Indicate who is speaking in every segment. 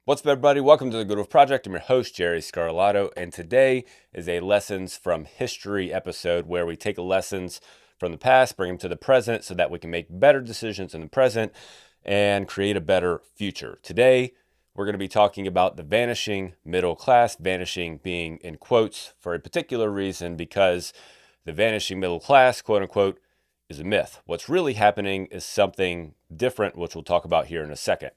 Speaker 1: What's up, everybody? Welcome to the Good Wolf Project. I'm your host, Jerry Scarlato, and today is a Lessons from History episode where we take lessons from the past, bring them to the present so that we can make better decisions in the present and create a better future. Today, we're going to be talking about the vanishing middle class, vanishing being in quotes for a particular reason because the vanishing middle class, quote unquote, is a myth. What's really happening is something different, which we'll talk about here in a second.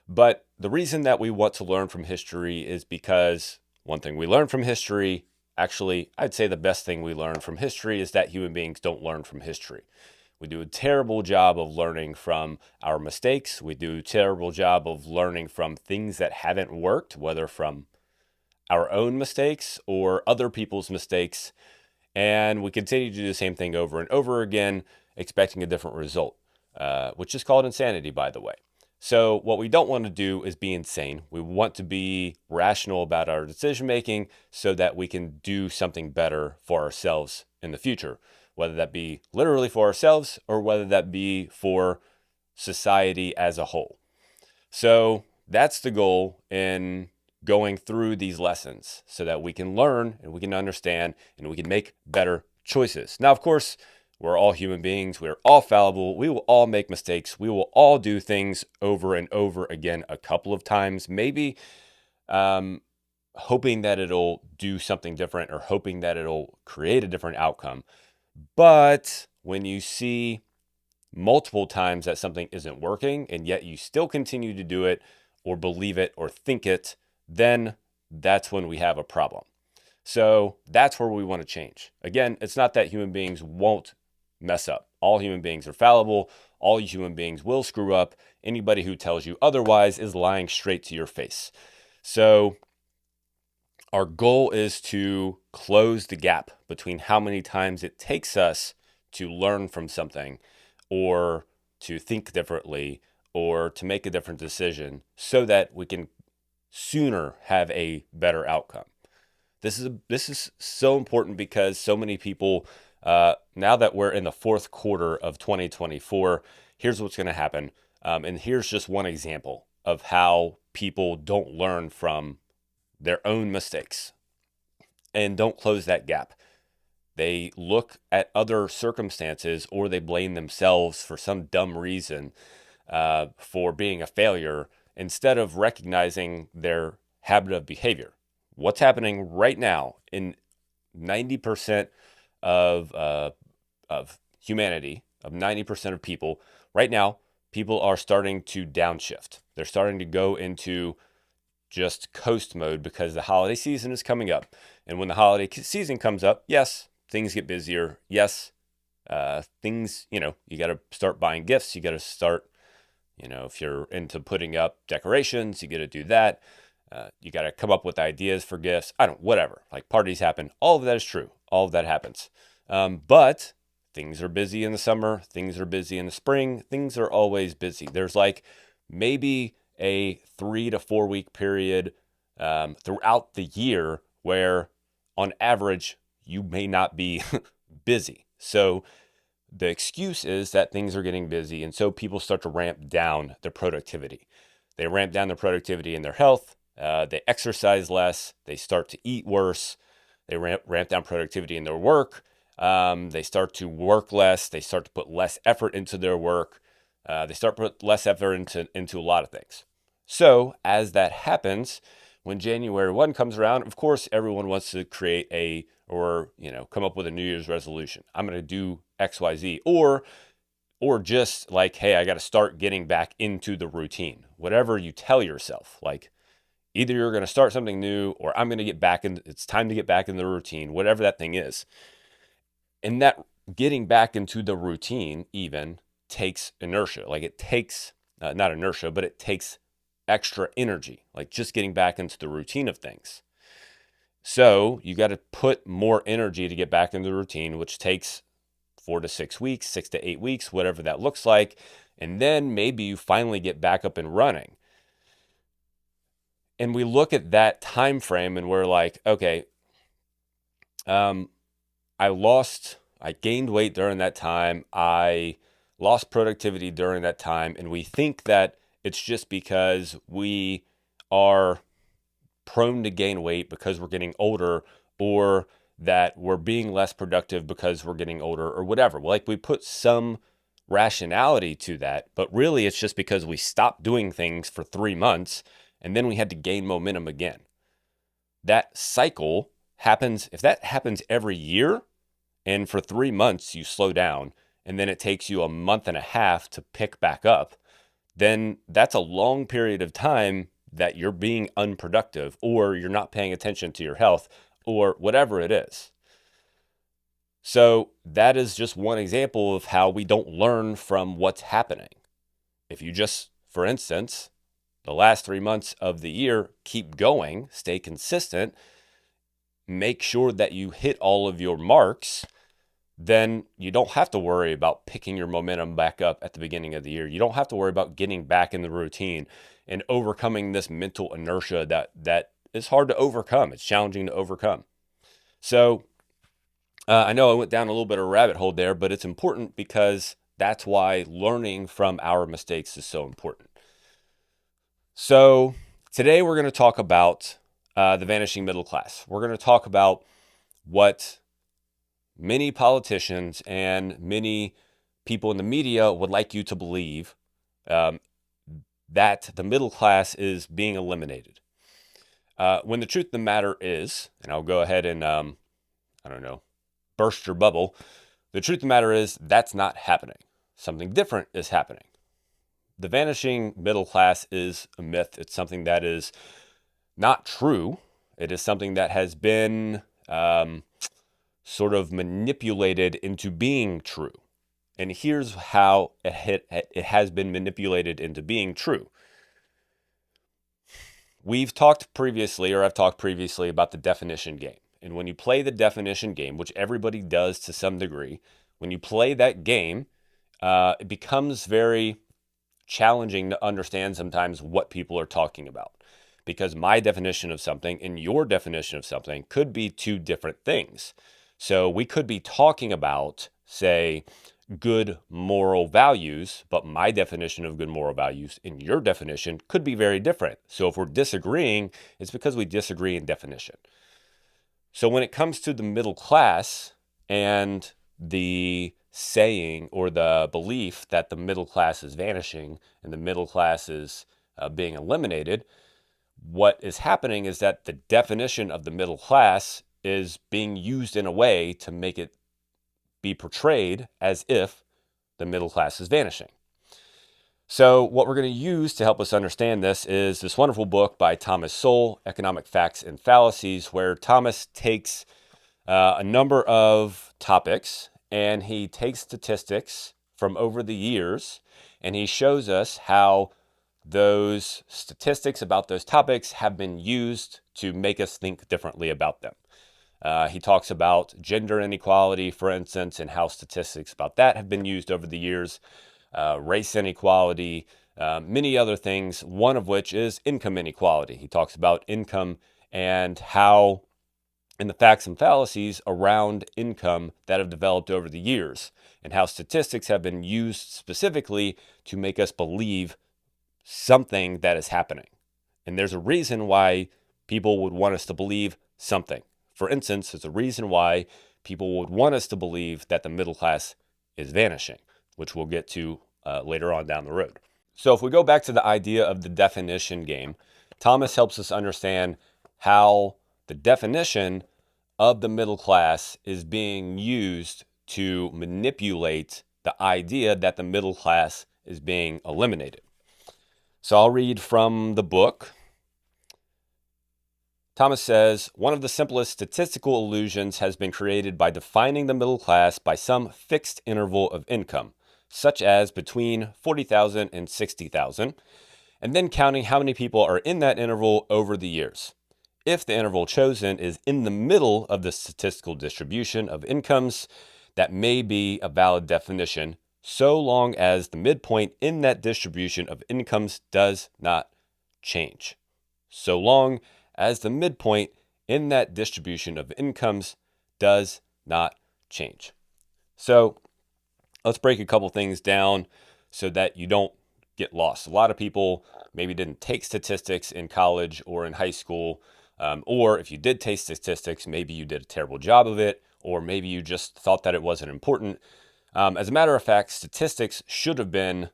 Speaker 1: But the reason that we want to learn from history is because one thing we learn from history, actually, I'd say the best thing we learn from history is that human beings don't learn from history. We do a terrible job of learning from our mistakes. We do a terrible job of learning from things that haven't worked, whether from our own mistakes or other people's mistakes. And we continue to do the same thing over and over again, expecting a different result, which is called insanity, by the way. So what we don't want to do is be insane. We want to be rational about our decision making so that we can do something better for ourselves in the future, whether that be literally for ourselves or whether that be for society as a whole. So that's the goal in going through these lessons so that we can learn and we can understand and we can make better choices. Now, of course, we're all human beings. We're all fallible. We will all make mistakes. We will all do things over and over again a couple of times, maybe hoping that it'll do something different or hoping that it'll create a different outcome. But when you see multiple times that something isn't working and yet you still continue to do it or believe it or think it, then that's when we have a problem. So that's where we want to change. Again, it's not that human beings won't mess up. All human beings are fallible. All human beings will screw up. Anybody who tells you otherwise is lying straight to your face. So our goal is to close the gap between how many times it takes us to learn from something or to think differently or to make a different decision so that we can sooner have a better outcome. This is so important because so many people, now that we're in the fourth quarter of 2024, here's what's going to happen. And here's just one example of how people don't learn from their own mistakes and don't close that gap. They look at other circumstances or they blame themselves for some dumb reason for being a failure instead of recognizing their habit of behavior. What's happening right now in 90% of humanity, of 90% of people, right now, people are starting to downshift. They're starting to go into just coast mode because the holiday season is coming up. And when the holiday season comes up, yes, things get busier. Yes, things, you got to start buying gifts. You got to start, if you're into putting up decorations, you got to do that. You got to come up with ideas for gifts. Whatever. Like parties happen. All of that is true. All of that happens. But things are busy in the summer. Things are busy in the spring. Things are always busy. There's like maybe a 3 to 4 week period throughout the year where on average you may not be busy. So the excuse is that things are getting busy. And so people start to ramp down their productivity. They ramp down their productivity in their health. They exercise less. They start to eat worse. They ramp down productivity in their work. They start to work less. They start to put less effort into their work. They start to put less effort into a lot of things. So as that happens, when January 1 comes around, of course, everyone wants to create come up with a New Year's resolution. I'm going to do X, Y, Z, or just like, hey, I got to start getting back into the routine. Whatever you tell yourself, like either you're going to start something new or I'm going to get back in. It's time to get back in the routine, whatever that thing is. And that getting back into the routine even takes inertia. Like it takes, not inertia, but it takes extra energy, like just getting back into the routine of things. So you got to put more energy to get back into the routine, which takes 4 to 6 weeks, 6 to 8 weeks, whatever that looks like. And then maybe you finally get back up and running. And we look at that time frame and we're like, okay, I gained weight during that time. I lost productivity during that time. And we think that it's just because we are prone to gain weight because we're getting older, or that we're being less productive because we're getting older, or whatever. Like, we put some rationality to that, but really it's just because we stopped doing things for 3 months and then we had to gain momentum again. That cycle happens. If that happens every year and for 3 months you slow down and then it takes you a month and a half to pick back up, then that's a long period of time that you're being unproductive, or you're not paying attention to your health, or whatever it is. So that is just one example of how we don't learn from what's happening. If you just, for instance, the last 3 months of the year, keep going, stay consistent, make sure that you hit all of your marks, then you don't have to worry about picking your momentum back up at the beginning of the year. You don't have to worry about getting back in the routine and overcoming this mental inertia that is hard to overcome. It's challenging to overcome. So I know I went down a little bit of a rabbit hole there, but it's important because that's why learning from our mistakes is so important. So today we're going to talk about the vanishing middle class. We're going to talk about what many politicians and many people in the media would like you to believe, that the middle class is being eliminated. When the truth of the matter is, and I'll go ahead and, burst your bubble. The truth of the matter is that's not happening. Something different is happening. The vanishing middle class is a myth. It's something that is not true. It is something that has been sort of manipulated into being true. And here's how it has been manipulated into being true. I've talked previously about the definition game. And when you play the definition game, which everybody does to some degree, when you play that game, it becomes very challenging to understand sometimes what people are talking about. Because my definition of something and your definition of something could be two different things. So we could be talking about, say, good moral values, but my definition of good moral values and your definition could be very different. So if we're disagreeing, it's because we disagree in definition. So when it comes to the middle class and the saying or the belief that the middle class is vanishing and the middle class is being eliminated, what is happening is that the definition of the middle class is being used in a way to make it be portrayed as if the middle class is vanishing. So what we're going to use to help us understand this is this wonderful book by Thomas Sowell, Economic Facts and Fallacies, where Thomas takes a number of topics and he takes statistics from over the years and he shows us how those statistics about those topics have been used to make us think differently about them. He talks about gender inequality, for instance, and how statistics about that have been used over the years, race inequality, many other things, one of which is income inequality. He talks about income and how, in the facts and fallacies around income that have developed over the years, and how statistics have been used specifically to make us believe something that is happening. And there's a reason why people would want us to believe something. For instance, there's a reason why people would want us to believe that the middle class is vanishing, which we'll get to later on down the road. So if we go back to the idea of the definition game, Thomas helps us understand how the definition of the middle class is being used to manipulate the idea that the middle class is being eliminated. So I'll read from the book. Thomas says, one of the simplest statistical illusions has been created by defining the middle class by some fixed interval of income, such as between 40,000 and 60,000, and then counting how many people are in that interval over the years. If the interval chosen is in the middle of the statistical distribution of incomes, that may be a valid definition, so long as the midpoint in that distribution of incomes does not change. So long as the midpoint in that distribution of incomes does not change. So let's break a couple things down so that you don't get lost. A lot of people maybe didn't take statistics in college or in high school, or if you did take statistics, maybe you did a terrible job of it, or maybe you just thought that it wasn't important. As a matter of fact, statistics should have been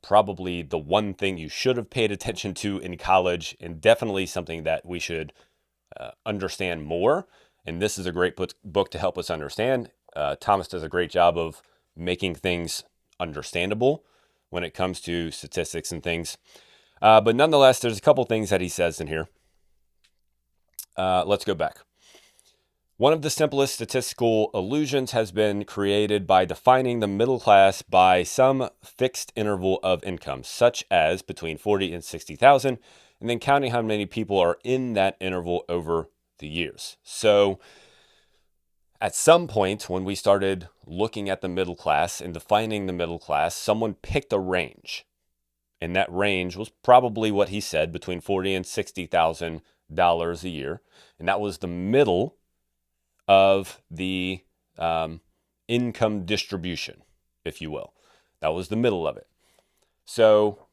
Speaker 1: probably the one thing you should have paid attention to in college, and definitely something that we should understand more. And this is a great book to help us understand. Thomas does a great job of making things understandable when it comes to statistics and things. But nonetheless, there's a couple things that he says in here. Let's go back. One of the simplest statistical illusions has been created by defining the middle class by some fixed interval of income, such as between 40 and 60,000, and then counting how many people are in that interval over the years. So at some point when we started looking at the middle class and defining the middle class, someone picked a range. And that range was probably what he said, between $40,000 and $60,000 a year. And that was the middle of the income distribution, if you will. That was the middle of it. So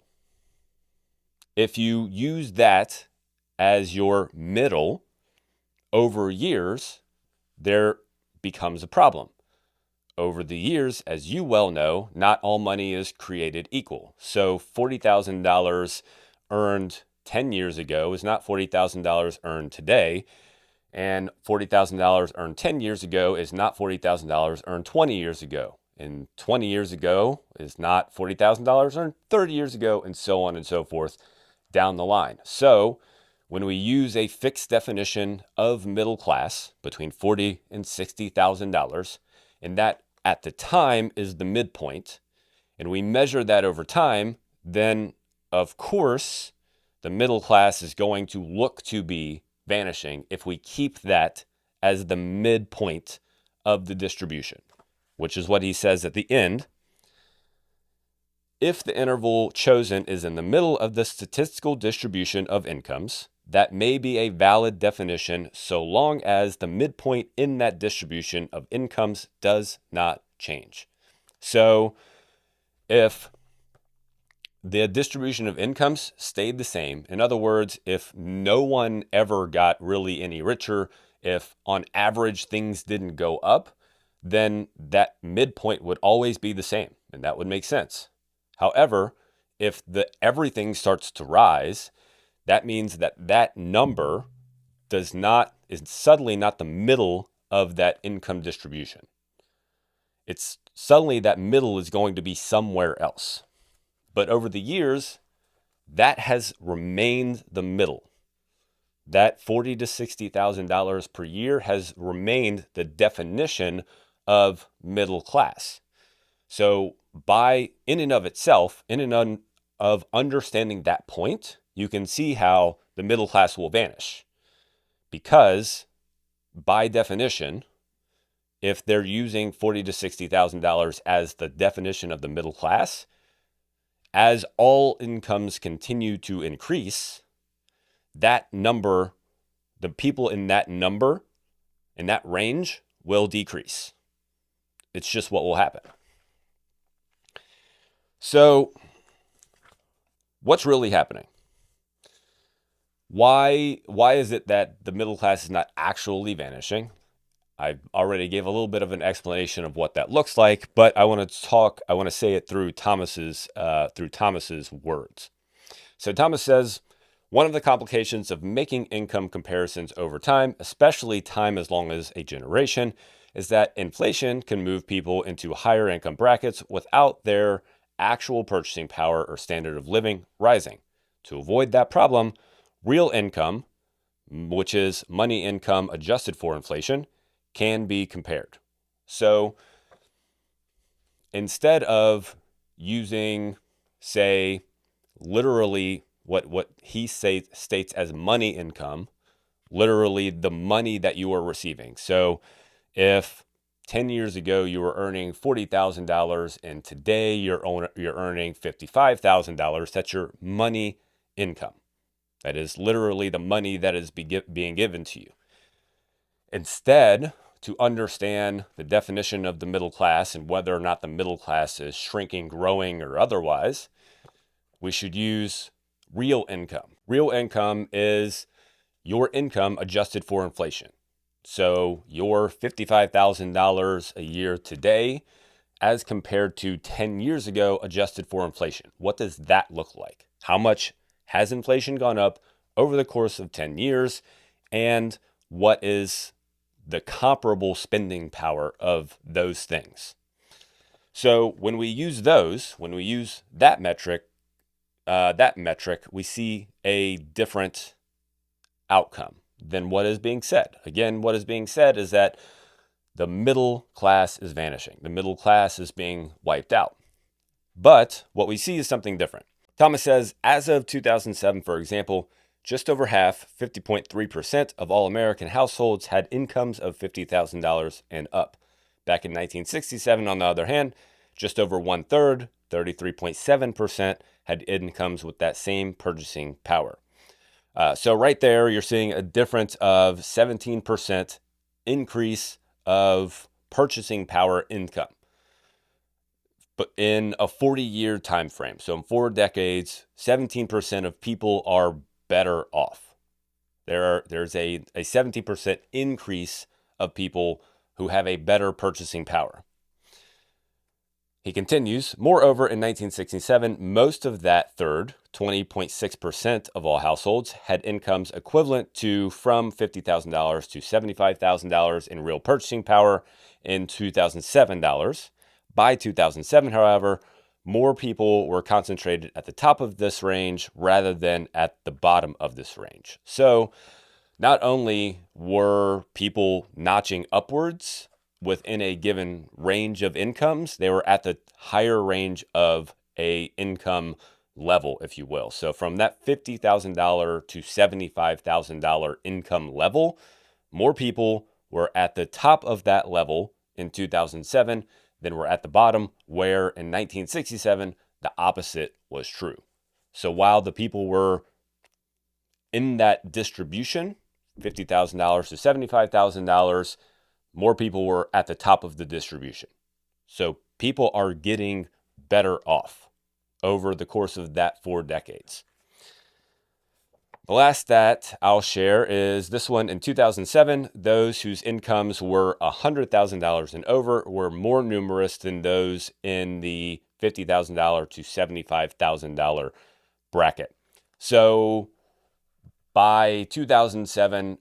Speaker 1: if you use that as your middle over years, there becomes a problem. Over the years, as you well know, not all money is created equal. So $40,000 earned 10 years ago is not $40,000 earned today. And $40,000 earned 10 years ago is not $40,000 earned 20 years ago. And 20 years ago is not $40,000 earned 30 years ago, and so on and so forth down the line. So when we use a fixed definition of middle class between $40,000 and $60,000, and that at the time is the midpoint, and we measure that over time, then of course the middle class is going to look to be vanishing if we keep that as the midpoint of the distribution, which is what he says at the end. If the interval chosen is in the middle of the statistical distribution of incomes, that may be a valid definition so long as the midpoint in that distribution of incomes does not change. So if the distribution of incomes stayed the same, in other words, if no one ever got really any richer, if on average things didn't go up, then that midpoint would always be the same, and that would make sense. However, if everything starts to rise, that means that number is suddenly not the middle of that income distribution. It's suddenly that middle is going to be somewhere else. But over the years, that has remained the middle. That $40,000 to $60,000 per year has remained the definition of middle class. So in and of itself, in and of understanding that point, you can see how the middle class will vanish. Because by definition, if they're using $40,000 to $60,000 as the definition of the middle class, as all incomes continue to increase, that number, the people in that number, in that range, will decrease. It's just what will happen. So, what's really happening? Why is it that the middle class is not actually vanishing? I already gave a little bit of an explanation of what that looks like, but I want to say it through Thomas's words. So Thomas says, one of the complications of making income comparisons over time, especially time as long as a generation, is that inflation can move people into higher income brackets without their actual purchasing power or standard of living rising. To avoid that problem, real income, which is money income adjusted for inflation, can be compared. So instead of using, say, literally what he states as money income, literally the money that you are receiving. So if 10 years ago you were earning $40,000 and today you're earning $55,000, that's your money income. That is literally the money that is being given to you. Instead, to understand the definition of the middle class and whether or not the middle class is shrinking, growing, or otherwise, we should use real income. Real income is your income adjusted for inflation. So your $55,000 a year today as compared to 10 years ago adjusted for inflation. What does that look like? How much has inflation gone up over the course of 10 years? And what is the comparable spending power of those things? So when we use that metric, we see a different outcome than what is being said. Again, what is being said is that the middle class is vanishing. The middle class is being wiped out. But what we see is something different. Thomas says, as of 2007, for example, just over half, 50.3% of all American households had incomes of $50,000 and up. Back in 1967, on the other hand, just over one third, 33.7%, had incomes with that same purchasing power. So right there, you're seeing a difference of 17% increase of purchasing power income, but in a 40-year time frame. So in 4 decades, 17% of people are better off. There's a 17% increase of people who have a better purchasing power. He continues, moreover, in 1967, most of that third, 20.6% of all households, had incomes equivalent to from $50,000 to $75,000 in real purchasing power in 2007 dollars. By 2007, however, more people were concentrated at the top of this range rather than at the bottom of this range. So not only were people notching upwards within a given range of incomes, they were at the higher range of a income level, if you will. So from that $50,000 to $75,000 income level, more people were at the top of that level in 2007 than were at the bottom, where in 1967, the opposite was true. So while the people were in that distribution, $50,000 to $75,000, more people were at the top of the distribution. So people are getting better off over the course of that 4 decades. The last stat I'll share is this one. In 2007, those whose incomes were $100,000 and over were more numerous than those in the $50,000 to $75,000 bracket. So by 2007,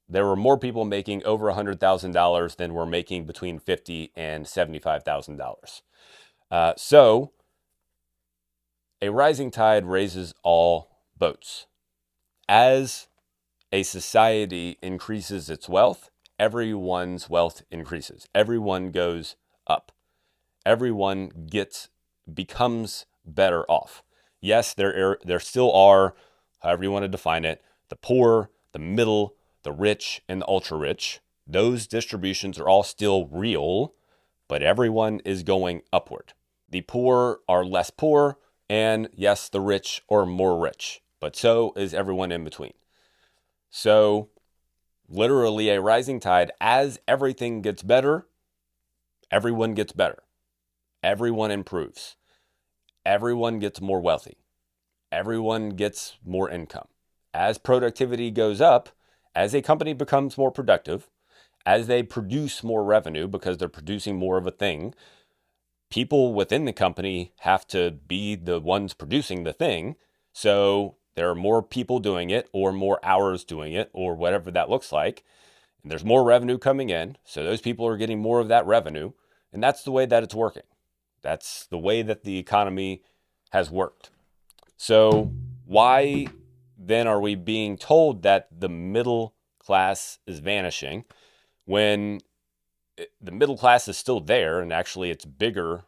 Speaker 1: there were more people making over $100,000 than were making between $50,000 and $75,000. So a rising tide raises all boats. As a society increases its wealth, everyone's wealth increases. Everyone goes up. Everyone becomes better off. Yes, there still are, however you want to define it, the poor, the middle, the rich, and the ultra rich. Those distributions are all still real, but everyone is going upward. The poor are less poor, and yes, the rich are more rich, but so is everyone in between. So literally a rising tide. As everything gets better, everyone gets better. Everyone improves. Everyone gets more wealthy. Everyone gets more income. As productivity goes up, as a company becomes more productive, as they produce more revenue because they're producing more of a thing, people within the company have to be the ones producing the thing. So there are more people doing it, or more hours doing it, or whatever that looks like. And there's more revenue coming in. So those people are getting more of that revenue. And that's the way that it's working. That's the way that the economy has worked. So why then are we being told that the middle class is vanishing when the middle class is still there, and actually it's bigger,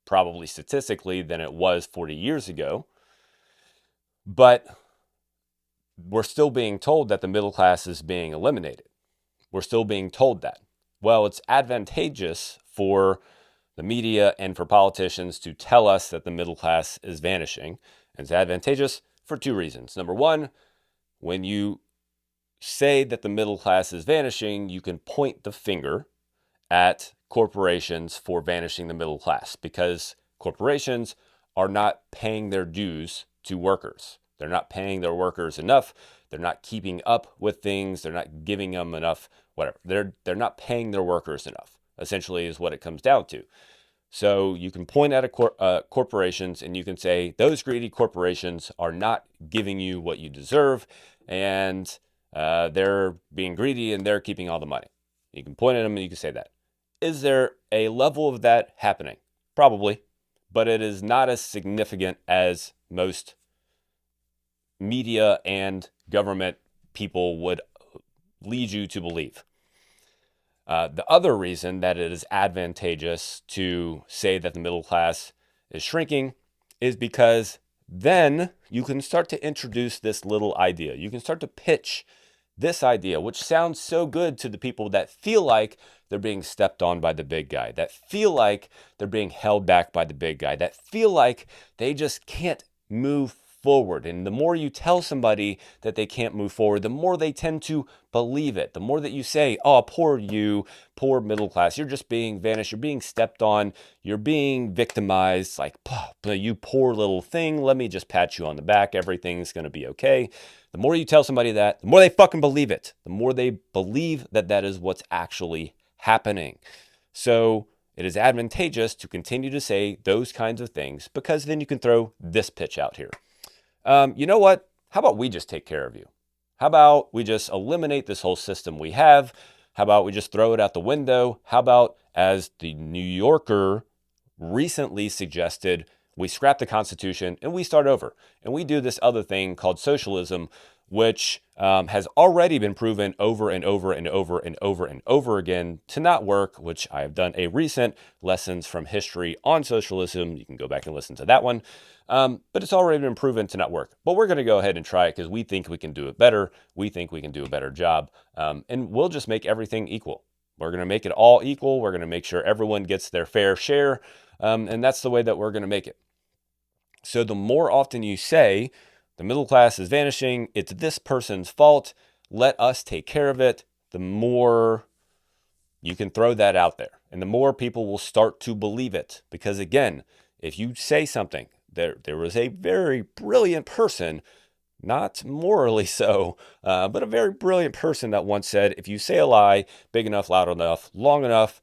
Speaker 1: probably statistically, than it was 40 years ago? But we're still being told that the middle class is being eliminated. We're still being told that. Well, it's advantageous for the media and for politicians to tell us that the middle class is vanishing. And it's advantageous for 2 reasons. Number one, when you say that the middle class is vanishing, you can point the finger at corporations for vanishing the middle class, because corporations are not paying their dues to workers. They're not paying their workers enough. They're not keeping up with things. They're not giving them enough, whatever. They're not paying their workers enough, essentially, is what it comes down to. So you can point at corporations and you can say, those greedy corporations are not giving you what you deserve, and they're being greedy and they're keeping all the money. You can point at them and you can say that. Is there a level of that happening? Probably, but it is not as significant as most media and government people would lead you to believe. The other reason that it is advantageous to say that the middle class is shrinking is because then you can start to introduce this little idea. You can start to pitch this idea, which sounds so good to the people that feel like they're being stepped on by the big guy, that feel like they're being held back by the big guy, that feel like they just can't move forward. And the more you tell somebody that they can't move forward, the more they tend to believe it. The more that you say, oh, poor you, poor middle class, you're just being vanished, you're being stepped on, you're being victimized, like, you poor little thing, let me just pat you on the back, everything's going to be okay. The more you tell somebody that, the more they fucking believe it. The more they believe that that is what's actually happening. So it is advantageous to continue to say those kinds of things, because then you can throw this pitch out here. You know what? How about we just take care of you? How about we just eliminate this whole system we have? How about we just throw it out the window? How about, as the New Yorker recently suggested, we scrap the Constitution and we start over? And we do this other thing called socialism, which has already been proven over and over and over and over and over again to not work, which I have done a recent lessons from history on socialism. You can go back and listen to that one. But it's already been proven to not work. But we're going to go ahead and try it because we think we can do it better. We think we can do a better job. And we'll just make everything equal. We're going to make it all equal. We're going to make sure everyone gets their fair share. And that's the way that we're going to make it. So the more often you say, the middle class is vanishing, it's this person's fault, let us take care of it, the more you can throw that out there. And the more people will start to believe it. Because again, if you say something, there was a very brilliant person, not morally so, but a very brilliant person that once said, if you say a lie big enough, loud enough, long enough,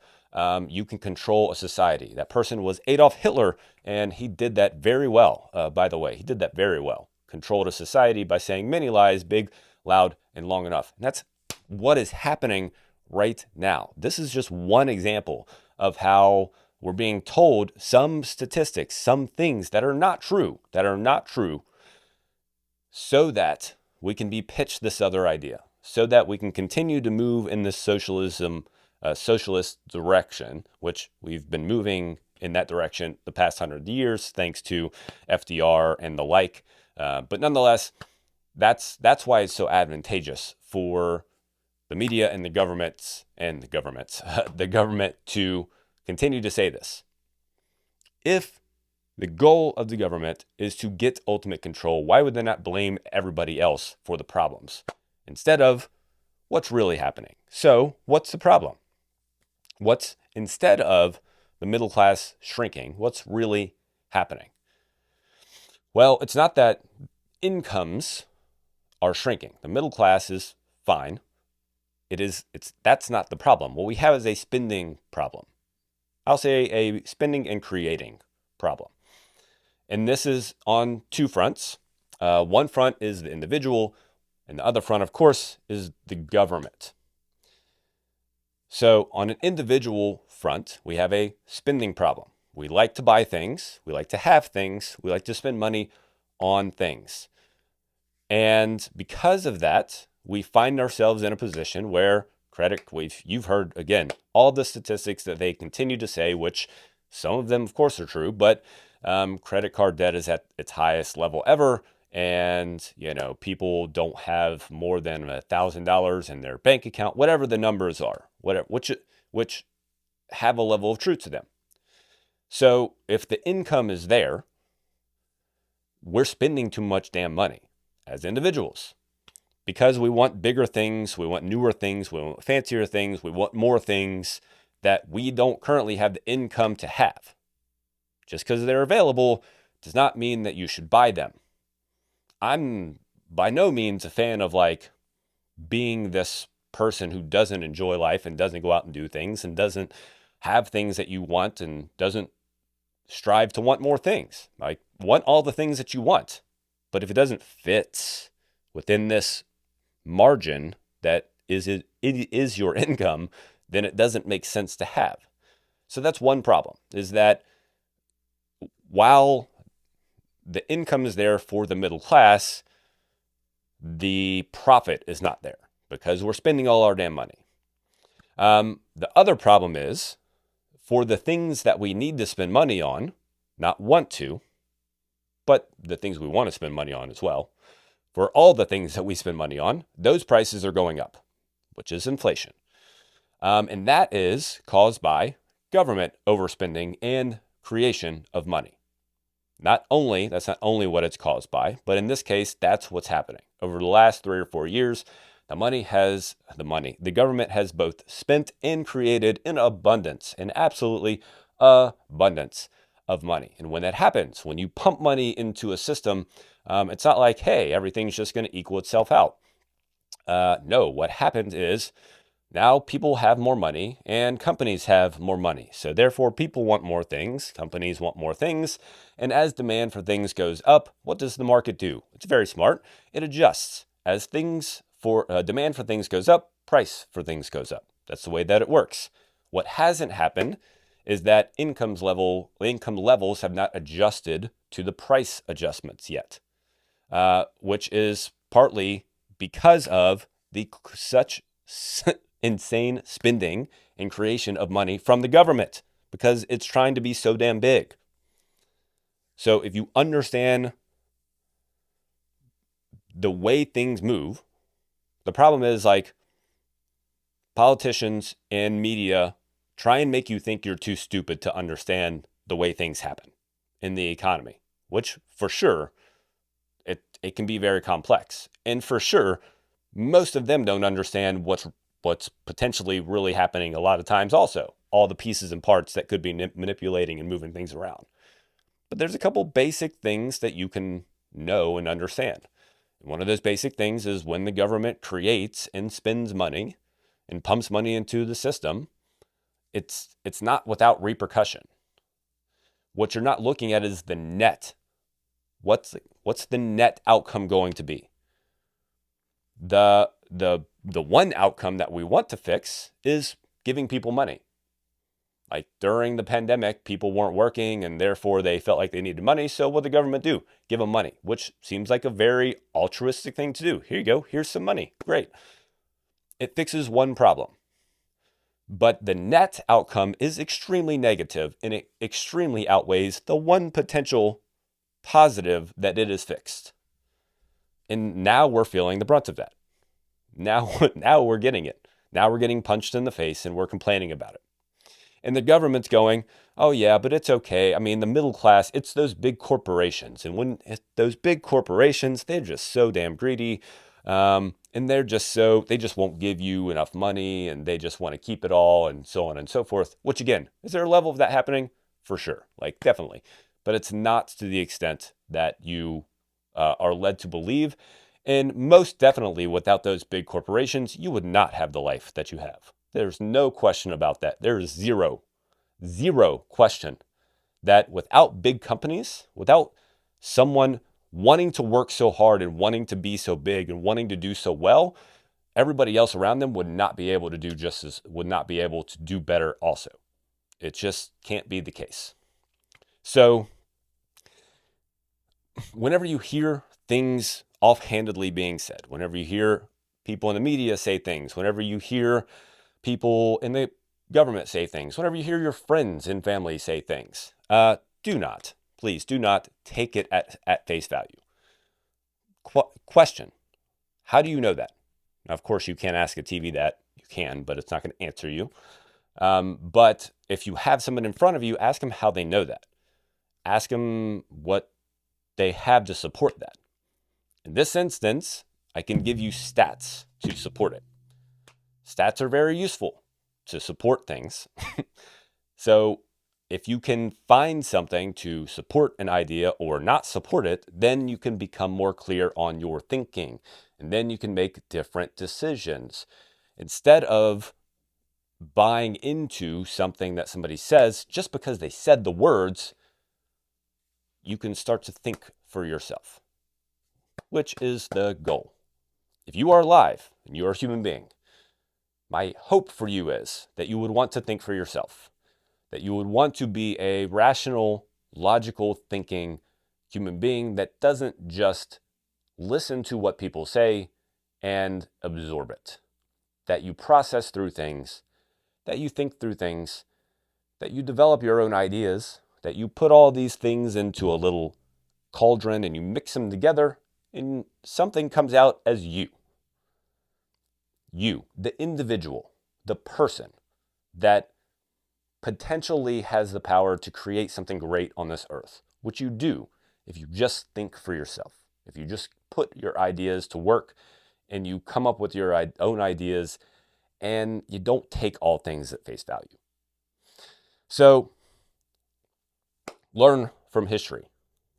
Speaker 1: you can control a society. That person was Adolf Hitler, and he did that very well. By the way, he did that very well. Controlled a society by saying many lies, big, loud, and long enough. And that's what is happening right now. This is just one example of how we're being told some statistics, some things that are not true, so that we can be pitched this other idea, so that we can continue to move in this socialist direction, which we've been moving in that direction the past 100 years, thanks to FDR and the like. But nonetheless, that's why it's so advantageous for the media and the government to continue to say this. If the goal of the government is to get ultimate control, why would they not blame everybody else for the problems instead of what's really happening? So what's the problem? What's, instead of the middle class shrinking, what's really happening? Well, it's not that incomes are shrinking. The middle class is fine. That's not the problem. What we have is a spending problem. I'll say a spending and creating problem. And this is on two fronts. One front is the individual, and the other front, of course, is the government. So on an individual front, we have a spending problem. We like to buy things. We like to have things. We like to spend money on things. And because of that, we find ourselves in a position where you've heard, again, all the statistics that they continue to say, which some of them, of course, are true, but credit card debt is at its highest level ever. And, people don't have more than $1,000 in their bank account, whatever the numbers are, which have a level of truth to them. So if the income is there, we're spending too much damn money as individuals because we want bigger things, we want newer things, we want fancier things, we want more things that we don't currently have the income to have. Just because they're available does not mean that you should buy them. I'm by no means a fan of like being this person who doesn't enjoy life and doesn't go out and do things and doesn't have things that you want and doesn't strive to want more things. Like, want all the things that you want. But if it doesn't fit within this margin that it is your income, then it doesn't make sense to have. So that's one problem, is that while the income is there for the middle class, the profit is not there because we're spending all our damn money. The other problem is, for the things that we need to spend money on, not want to, but the things we want to spend money on as well, for all the things that we spend money on, those prices are going up, which is inflation. And that is caused by government overspending and creation of money. That's not only what it's caused by, but in this case, that's what's happening. Over the last 3 or 4 years, the government has both spent and created in abundance, an absolutely abundance of money. And when that happens, when you pump money into a system, it's not like, hey, everything's just going to equal itself out. No, what happens is now people have more money and companies have more money. So therefore, people want more things, companies want more things. And as demand for things goes up, what does the market do? It's very smart. It adjusts. As demand for things goes up, price for things goes up. That's the way that it works. What hasn't happened is that income levels have not adjusted to the price adjustments yet, which is partly because of such insane spending and creation of money from the government, because it's trying to be so damn big. So if you understand the way things move, the problem is like politicians and media try and make you think you're too stupid to understand the way things happen in the economy, which for sure it can be very complex. And for sure, most of them don't understand what's potentially really happening a lot of times also, all the pieces and parts that could be manipulating and moving things around. But there's a couple basic things that you can know and understand. One of those basic things is when the government creates and spends money and pumps money into the system, it's not without repercussion. What you're not looking at is the net. What's the net outcome going to be? The one outcome that we want to fix is giving people money. Like during the pandemic, people weren't working and therefore they felt like they needed money. So what did the government do? Give them money, which seems like a very altruistic thing to do. Here you go. Here's some money. Great. It fixes one problem. But the net outcome is extremely negative and it extremely outweighs the one potential positive that it is fixed. And now we're feeling the brunt of that. Now we're getting it. Now we're getting punched in the face and we're complaining about it. And the government's going, oh yeah, but it's okay. I mean, the middle class, it's those big corporations. And when those big corporations, they're just so damn greedy. And they just won't give you enough money and they just want to keep it all and so on and so forth. Which again, is there a level of that happening? For sure, like definitely. But it's not to the extent that you are led to believe. And most definitely without those big corporations, you would not have the life that you have. There's no question about that. There is zero question that without big companies, without someone wanting to work so hard and wanting to be so big and wanting to do so well, everybody else around them would not be able to do better also. It just can't be the case. So whenever you hear things offhandedly being said, whenever you hear people in the media say things, whenever you hear people in the government say things, whenever you hear your friends and family say things, please do not take it at face value. Question, how do you know that? Now, of course, you can't ask a TV that. You can, but it's not going to answer you. But if you have someone in front of you, ask them how they know that. Ask them what they have to support that. In this instance, I can give you stats to support it. Stats are very useful to support things. So if you can find something to support an idea or not support it, then you can become more clear on your thinking. And then you can make different decisions. Instead of buying into something that somebody says just because they said the words, you can start to think for yourself, which is the goal. If you are alive and you are a human being, my hope for you is that you would want to think for yourself, that you would want to be a rational, logical thinking human being that doesn't just listen to what people say and absorb it, that you process through things, that you think through things, that you develop your own ideas, that you put all these things into a little cauldron and you mix them together and something comes out as you. You, the individual, the person that potentially has the power to create something great on this earth, which you do if you just think for yourself. If you just put your ideas to work and you come up with your own ideas and you don't take all things at face value. So learn from history.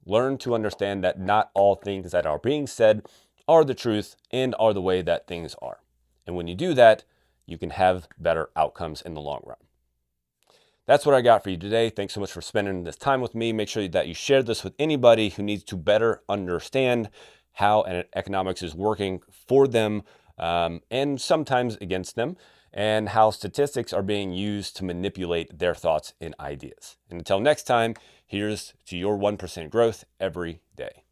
Speaker 1: Learn to understand that not all things that are being said are the truth and are the way that things are. And when you do that, you can have better outcomes in the long run. That's what I got for you today. Thanks so much for spending this time with me. Make sure that you share this with anybody who needs to better understand how economics is working for them and sometimes against them, and how statistics are being used to manipulate their thoughts and ideas. And until next time, here's to your 1% growth every day.